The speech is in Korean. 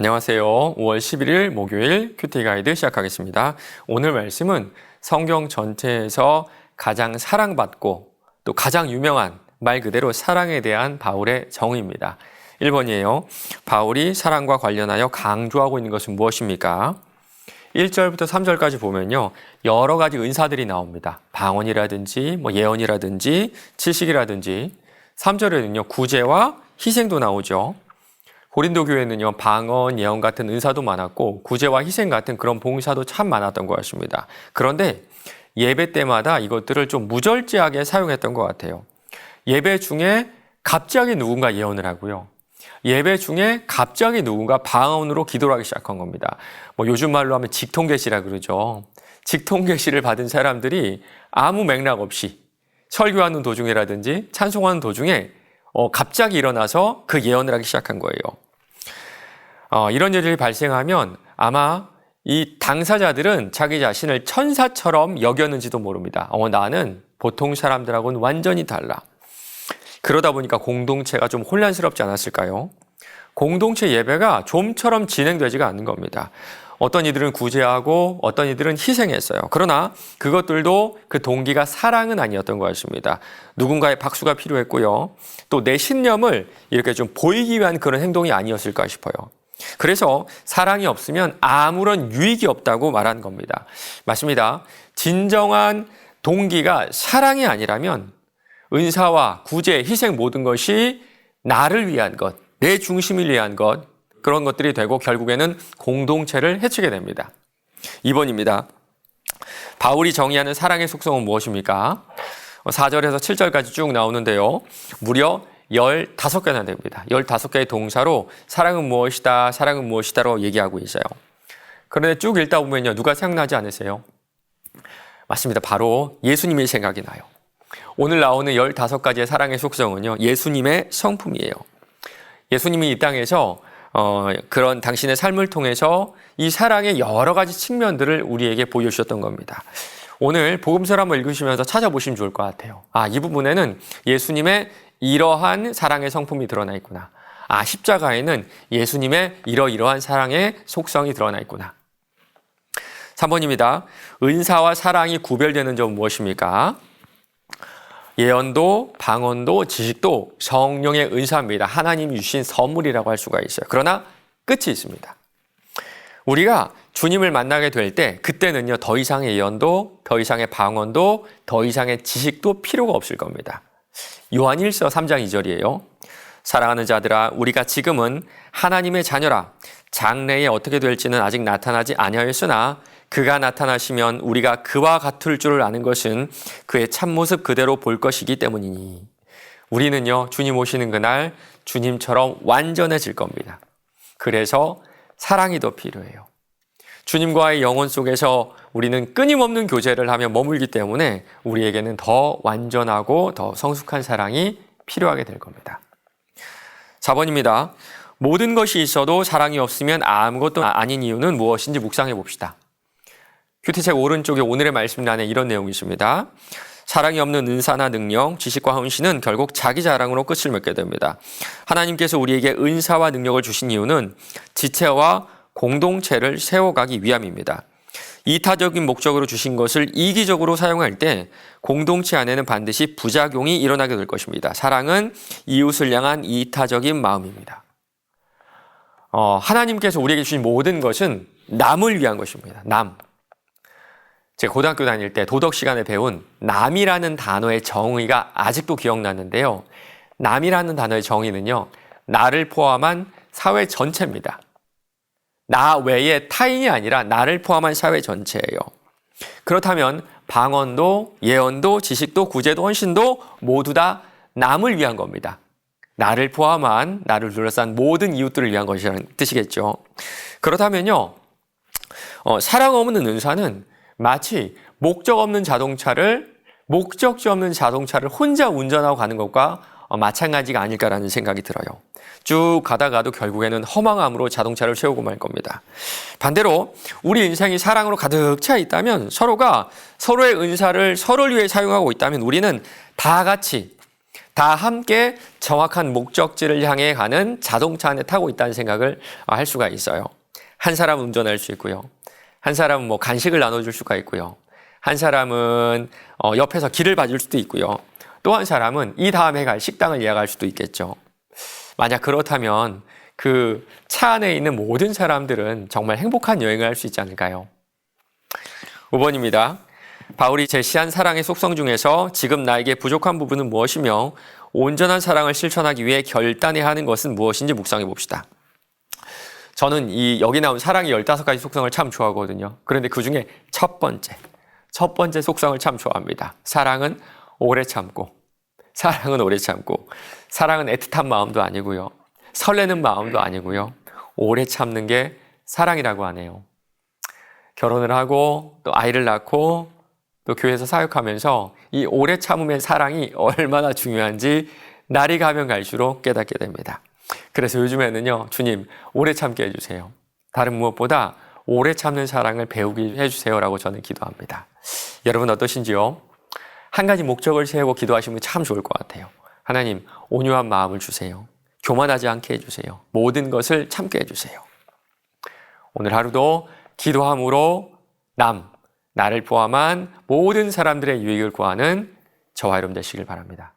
안녕하세요. 5월 11일 목요일 큐티 가이드 시작하겠습니다. 오늘 말씀은 성경 전체에서 가장 사랑받고 또 가장 유명한 말 그대로 사랑에 대한 바울의 정의입니다. 1번이에요. 바울이 사랑과 관련하여 강조하고 있는 것은 무엇입니까? 1절부터 3절까지 보면요. 여러 가지 은사들이 나옵니다. 방언이라든지 예언이라든지 지식이라든지 3절에는요. 구제와 희생도 나오죠. 고린도 교회는요. 방언, 예언 같은 은사도 많았고 구제와 희생 같은 그런 봉사도 참 많았던 것 같습니다. 그런데 예배 때마다 이것들을 좀 무절제하게 사용했던 것 같아요. 예배 중에 갑자기 누군가 예언을 하고요. 예배 중에 갑자기 누군가 방언으로 기도를 하기 시작한 겁니다. 요즘 말로 하면 직통계시라 그러죠. 직통계시를 받은 사람들이 아무 맥락 없이 설교하는 도중이라든지 찬송하는 도중에 갑자기 일어나서 그 예언을 하기 시작한 거예요. 이런 일이 발생하면 아마 이 당사자들은 자기 자신을 천사처럼 여겼는지도 모릅니다. 나는 보통 사람들하고는 완전히 달라. 그러다 보니까 공동체가 좀 혼란스럽지 않았을까요? 공동체 예배가 좀처럼 진행되지가 않는 겁니다. 어떤 이들은 구제하고 어떤 이들은 희생했어요. 그러나 그것들도 그 동기가 사랑은 아니었던 것 같습니다. 누군가의 박수가 필요했고요. 또 내 신념을 이렇게 좀 보이기 위한 그런 행동이 아니었을까 싶어요. 그래서 사랑이 없으면 아무런 유익이 없다고 말한 겁니다. 맞습니다. 진정한 동기가 사랑이 아니라면 은사와 구제, 희생 모든 것이 나를 위한 것, 내 중심을 위한 것, 그런 것들이 되고 결국에는 공동체를 해치게 됩니다. 2번입니다. 바울이 정의하는 사랑의 속성은 무엇입니까? 4절에서 7절까지 쭉 나오는데요. 무려 15개나 됩니다. 15개의 동사로 사랑은 무엇이다, 사랑은 무엇이다로 얘기하고 있어요. 그런데 쭉 읽다 보면요. 누가 생각나지 않으세요? 맞습니다. 바로 예수님이 생각이 나요. 오늘 나오는 15가지의 사랑의 속성은요. 예수님의 성품이에요. 예수님이 이 땅에서 그런 당신의 삶을 통해서 이 사랑의 여러 가지 측면들을 우리에게 보여주셨던 겁니다. 오늘 복음서를 한번 읽으시면서 찾아보시면 좋을 것 같아요. 이 부분에는 예수님의 이러한 사랑의 성품이 드러나 있구나. 십자가에는 예수님의 이러이러한 사랑의 속성이 드러나 있구나. 3번입니다. 은사와 사랑이 구별되는 점은 무엇입니까? 예언도, 방언도, 지식도 성령의 은사입니다. 하나님이 주신 선물이라고 할 수가 있어요. 그러나 끝이 있습니다. 우리가 주님을 만나게 될 때 그때는요. 더 이상의 예언도, 더 이상의 방언도, 더 이상의 지식도 필요가 없을 겁니다. 요한일서 3장 2절이에요. 사랑하는 자들아, 우리가 지금은 하나님의 자녀라. 장래에 어떻게 될지는 아직 나타나지 아니하였으나 그가 나타나시면 우리가 그와 같을 줄을 아는 것은 그의 참모습 그대로 볼 것이기 때문이니. 우리는요, 주님 오시는 그날 주님처럼 완전해질 겁니다. 그래서 사랑이 더 필요해요. 주님과의 영혼 속에서 우리는 끊임없는 교제를 하며 머물기 때문에 우리에게는 더 완전하고 더 성숙한 사랑이 필요하게 될 겁니다. 4번입니다. 모든 것이 있어도 사랑이 없으면 아무것도 아닌 이유는 무엇인지 묵상해 봅시다. 큐티책 오른쪽에 오늘의 말씀란에 이런 내용이 있습니다. 사랑이 없는 은사나 능력, 지식과 헌신은 결국 자기 자랑으로 끝을 맺게 됩니다. 하나님께서 우리에게 은사와 능력을 주신 이유는 지체와 공동체를 세워가기 위함입니다. 이타적인 목적으로 주신 것을 이기적으로 사용할 때 공동체 안에는 반드시 부작용이 일어나게 될 것입니다. 사랑은 이웃을 향한 이타적인 마음입니다. 하나님께서 우리에게 주신 모든 것은 남을 위한 것입니다. 남. 제가 고등학교 다닐 때 도덕 시간에 배운 남이라는 단어의 정의가 아직도 기억나는데요. 남이라는 단어의 정의는요. 나를 포함한 사회 전체입니다. 나 외에 타인이 아니라 나를 포함한 사회 전체예요. 그렇다면 방언도 예언도 지식도 구제도 헌신도 모두 다 남을 위한 겁니다. 나를 포함한 나를 둘러싼 모든 이웃들을 위한 것이라는 뜻이겠죠. 그렇다면요. 사랑 없는 은사는 마치 목적지 없는 자동차를 혼자 운전하고 가는 것과 마찬가지가 아닐까라는 생각이 들어요. 쭉 가다가도 결국에는 허망함으로 자동차를 세우고 말 겁니다. 반대로 우리 인생이 사랑으로 가득 차 있다면 서로가 서로의 은사를 서로를 위해 사용하고 있다면 우리는 다 같이 다 함께 정확한 목적지를 향해 가는 자동차 안에 타고 있다는 생각을 할 수가 있어요. 한 사람은 운전할 수 있고요. 한 사람은 뭐 간식을 나눠줄 수가 있고요. 한 사람은 옆에서 길을 봐줄 수도 있고요. 또 한 사람은 이 다음에 갈 식당을 예약할 수도 있겠죠. 만약 그렇다면 그 차 안에 있는 모든 사람들은 정말 행복한 여행을 할 수 있지 않을까요? 5번입니다. 바울이 제시한 사랑의 속성 중에서 지금 나에게 부족한 부분은 무엇이며 온전한 사랑을 실천하기 위해 결단해야 하는 것은 무엇인지 묵상해 봅시다. 저는 여기 나온 사랑의 15가지 속성을 참 좋아하거든요. 그런데 그 중에 첫 번째 속성을 참 좋아합니다. 사랑은 오래 참고, 사랑은 애틋한 마음도 아니고요. 설레는 마음도 아니고요. 오래 참는 게 사랑이라고 하네요. 결혼을 하고 또 아이를 낳고 또 교회에서 사역하면서 이 오래 참음의 사랑이 얼마나 중요한지 날이 가면 갈수록 깨닫게 됩니다. 그래서 요즘에는요, 주님 오래 참게 해주세요. 다른 무엇보다 오래 참는 사랑을 배우게 해주세요라고 저는 기도합니다. 여러분 어떠신지요? 한 가지 목적을 세우고 기도하시면 참 좋을 것 같아요. 하나님, 온유한 마음을 주세요. 교만하지 않게 해주세요. 모든 것을 참게 해주세요. 오늘 하루도 기도함으로 나를 포함한 모든 사람들의 유익을 구하는 저와 여러분 되시길 바랍니다.